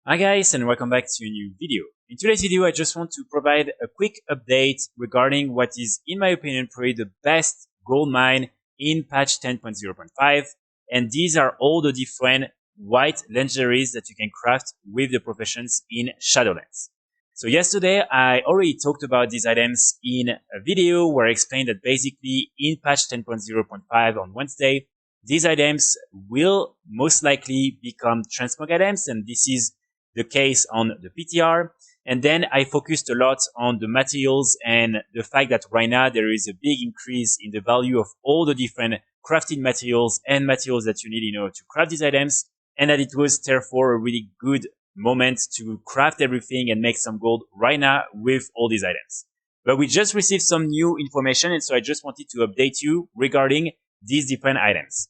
Hi guys, and welcome back to a new video. In today's video, I just want to provide a quick update regarding what is, in my opinion, probably the best gold mine in patch 10.0.5. And these are all the different white legendaries that you can craft with the professions in Shadowlands. So yesterday, I already talked about these items in a video where I explained that basically in patch 10.0.5 on Wednesday, these items will most likely become transmog items, and this is the case on the PTR. And then I focused a lot on the materials and the fact that right now there is a big increase in the value of all the different crafting materials and materials that you need in order to craft these items, and that it was therefore a really good moment to craft everything and make some gold right now with all these items. But we just received some new information, and so I just wanted to update you regarding these different items.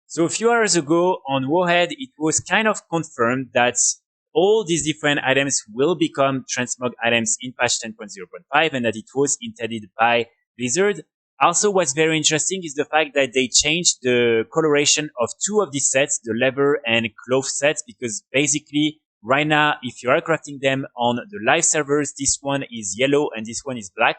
So a few hours ago on Warhead, it was kind of confirmed that all these different items will become transmog items in patch 10.0.5 and that it was intended by Blizzard. Also, what's very interesting is the fact that they changed the coloration of two of these sets, the leather and cloth sets, because basically right now, if you are crafting them on the live servers, this one is yellow and this one is black.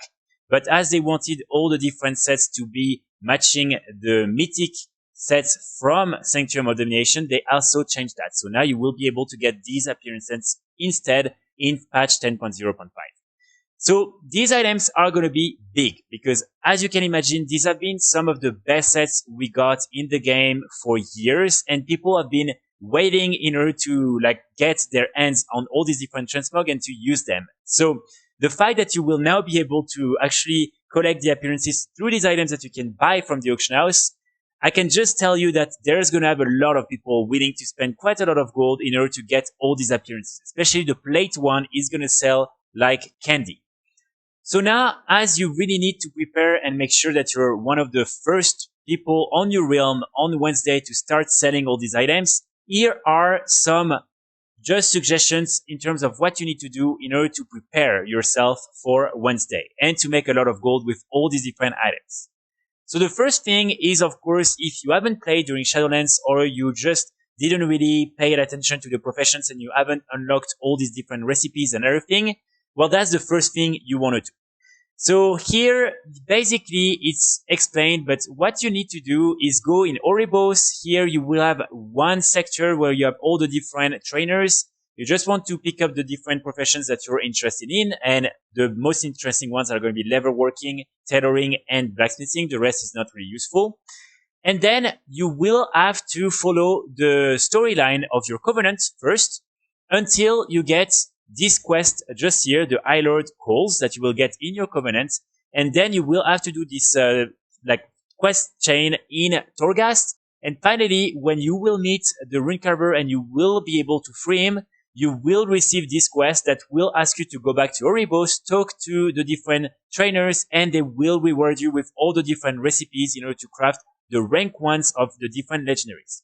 But as they wanted all the different sets to be matching the mythic sets from Sanctuary of Domination, they also changed that. So now you will be able to get these appearances instead in patch 10.0.5. So these items are going to be big because, as you can imagine, these have been some of the best sets we got in the game for years, and people have been waiting in order to get their hands on all these different transmog and to use them. So the fact that you will now be able to actually collect the appearances through these items that you can buy from the auction house, I can just tell you that there's going to have a lot of people willing to spend quite a lot of gold in order to get all these appearances. Especially the plate one is going to sell like candy. So now, as you really need to prepare and make sure that you're one of the first people on your realm on Wednesday to start selling all these items, here are some just suggestions in terms of what you need to do in order to prepare yourself for Wednesday and to make a lot of gold with all these different items. So the first thing is, of course, if you haven't played during Shadowlands or you just didn't really pay attention to the professions and you haven't unlocked all these different recipes and everything, well, that's the first thing you want to do. So here, basically, it's explained, but what you need to do is go in Oribos. Here you will have one sector where you have all the different trainers. You just want to pick up the different professions that you're interested in, and the most interesting ones are going to be leatherworking, tailoring, and blacksmithing. The rest is not really useful. And then you will have to follow the storyline of your covenant first until you get this quest just here, the High Lord calls that you will get in your covenant. And then you will have to do this quest chain in Torghast. And finally, when you will meet the Runecarver and you will be able to free him, you will receive this quest that will ask you to go back to Oribos, talk to the different trainers, and they will reward you with all the different recipes in order to craft the rank ones of the different legendaries.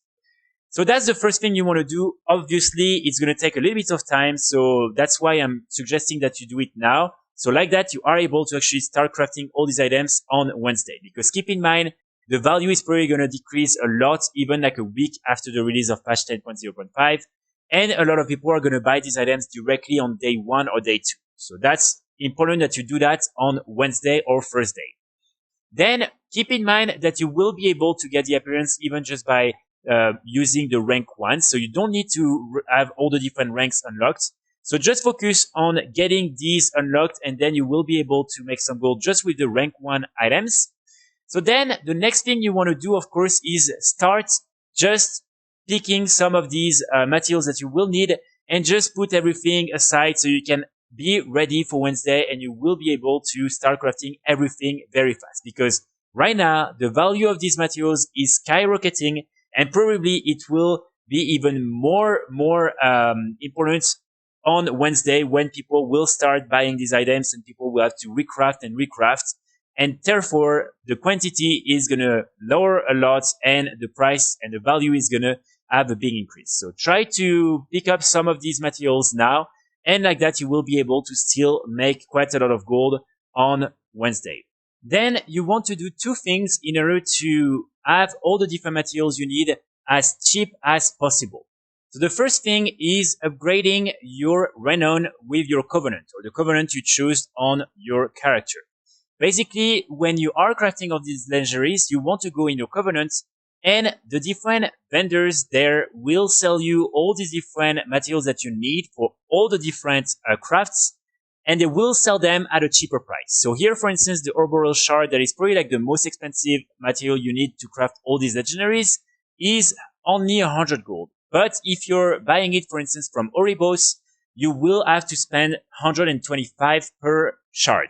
So that's the first thing you want to do. Obviously, it's going to take a little bit of time, so that's why I'm suggesting that you do it now. So like that, you are able to actually start crafting all these items on Wednesday. Because keep in mind, the value is probably going to decrease a lot, even like a week after the release of patch 10.0.5. And a lot of people are going to buy these items directly on day 1 or day 2. So that's important that you do that on Wednesday or Thursday. Then keep in mind that you will be able to get the appearance even just by using the rank 1. So you don't need to have all the different ranks unlocked. So just focus on getting these unlocked, and then you will be able to make some gold just with the rank 1 items. So then the next thing you want to do, of course, is start just picking some of these materials that you will need and just put everything aside so you can be ready for Wednesday, and you will be able to start crafting everything very fast. Because right now, the value of these materials is skyrocketing, and probably it will be even more important on Wednesday when people will start buying these items and people will have to recraft and recraft. And therefore, the quantity is going to lower a lot and the price and the value is going to have a big increase. So try to pick up some of these materials now. And like that, you will be able to still make quite a lot of gold on Wednesday. Then you want to do two things in order to have all the different materials you need as cheap as possible. So the first thing is upgrading your renown with your covenant, or the covenant you choose on your character. Basically, when you are crafting of these legendaries, you want to go in your covenant, and the different vendors there will sell you all these different materials that you need for all the different crafts, and they will sell them at a cheaper price. So here, for instance, the Arboreal Shard, that is probably like the most expensive material you need to craft all these legendaries, is only 100 gold. But if you're buying it, for instance, from Oribos, you will have to spend 125 per shard.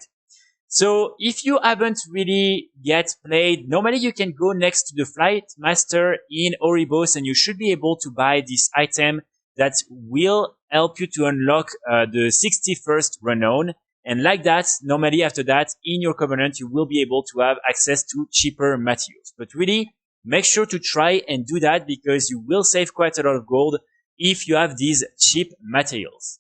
So if you haven't really yet played, normally you can go next to the Flight Master in Oribos and you should be able to buy this item that will help you to unlock the 61st renown. And like that, normally after that, in your covenant, you will be able to have access to cheaper materials. But really, make sure to try and do that because you will save quite a lot of gold if you have these cheap materials.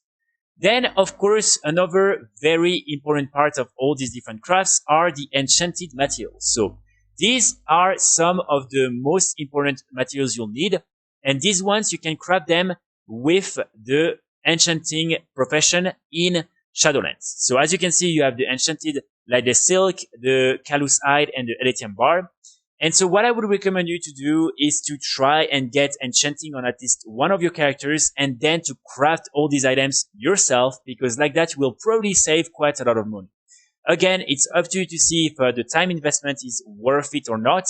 Then, of course, another very important part of all these different crafts are the enchanted materials. So these are some of the most important materials you'll need. And these ones, you can craft them with the enchanting profession in Shadowlands. So as you can see, you have the enchanted, like the silk, the callous hide, and the Elysium bar. And so what I would recommend you to do is to try and get enchanting on at least one of your characters and then to craft all these items yourself, because like that you will probably save quite a lot of money. Again, it's up to you to see if the time investment is worth it or not,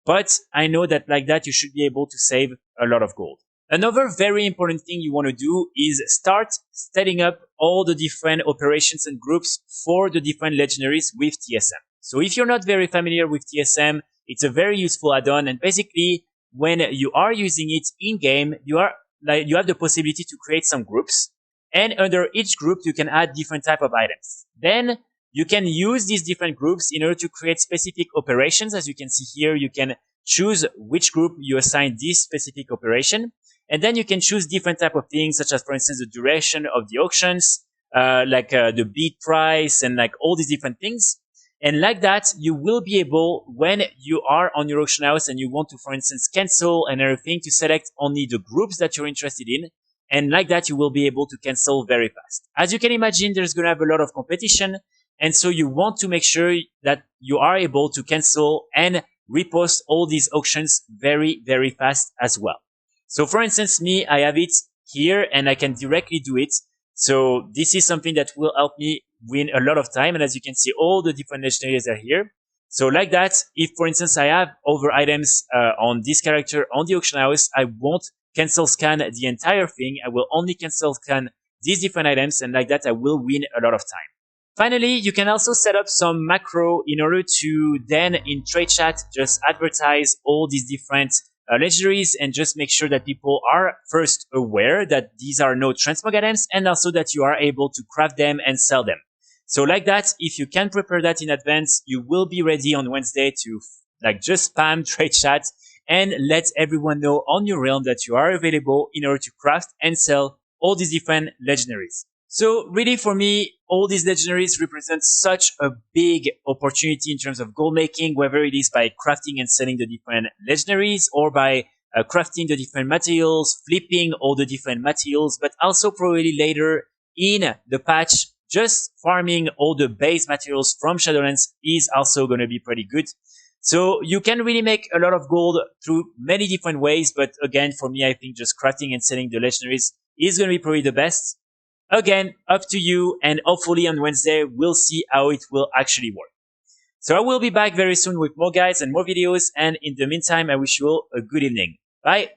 but I know that like that you should be able to save a lot of gold. Another very important thing you want to do is start setting up all the different operations and groups for the different legendaries with TSM. So if you're not very familiar with TSM, it's a very useful add-on, and basically when you are using it in game, you have the possibility to create some groups, and under each group you can add different type of items. Then you can use these different groups in order to create specific operations. As you can see here, you can choose which group you assign this specific operation, and then you can choose different type of things, such as, for instance, the duration of the auctions, the bid price, and like all these different things. And like that, you will be able, when you are on your auction house and you want to, for instance, cancel and everything, to select only the groups that you're interested in. And like that, you will be able to cancel very fast. As you can imagine, there's going to have a lot of competition. And so you want to make sure that you are able to cancel and repost all these auctions very, very fast as well. So for instance, me, I have it here and I can directly do it. So this is something that will help me win a lot of time. And as you can see, all the different legendaries are here. So like that, if for instance I have other items on this character on the auction house, I won't cancel scan the entire thing. I will only cancel scan these different items, and like that I will win a lot of time. Finally, you can also set up some macro in order to then in trade chat just advertise all these different legendaries and just make sure that people are first aware that these are no transmog items, and also that you are able to craft them and sell them. So like that, if you can prepare that in advance, you will be ready on Wednesday to like just spam trade chat and let everyone know on your realm that you are available in order to craft and sell all these different legendaries. So really for me, all these legendaries represent such a big opportunity in terms of gold making, whether it is by crafting and selling the different legendaries or by crafting the different materials, flipping all the different materials, but also probably later in the patch, just farming all the base materials from Shadowlands is also going to be pretty good. So you can really make a lot of gold through many different ways. But again, for me, I think just crafting and selling the legendaries is going to be probably the best. Again, up to you. And hopefully on Wednesday, we'll see how it will actually work. So I will be back very soon with more guides and more videos. And in the meantime, I wish you all a good evening. Bye.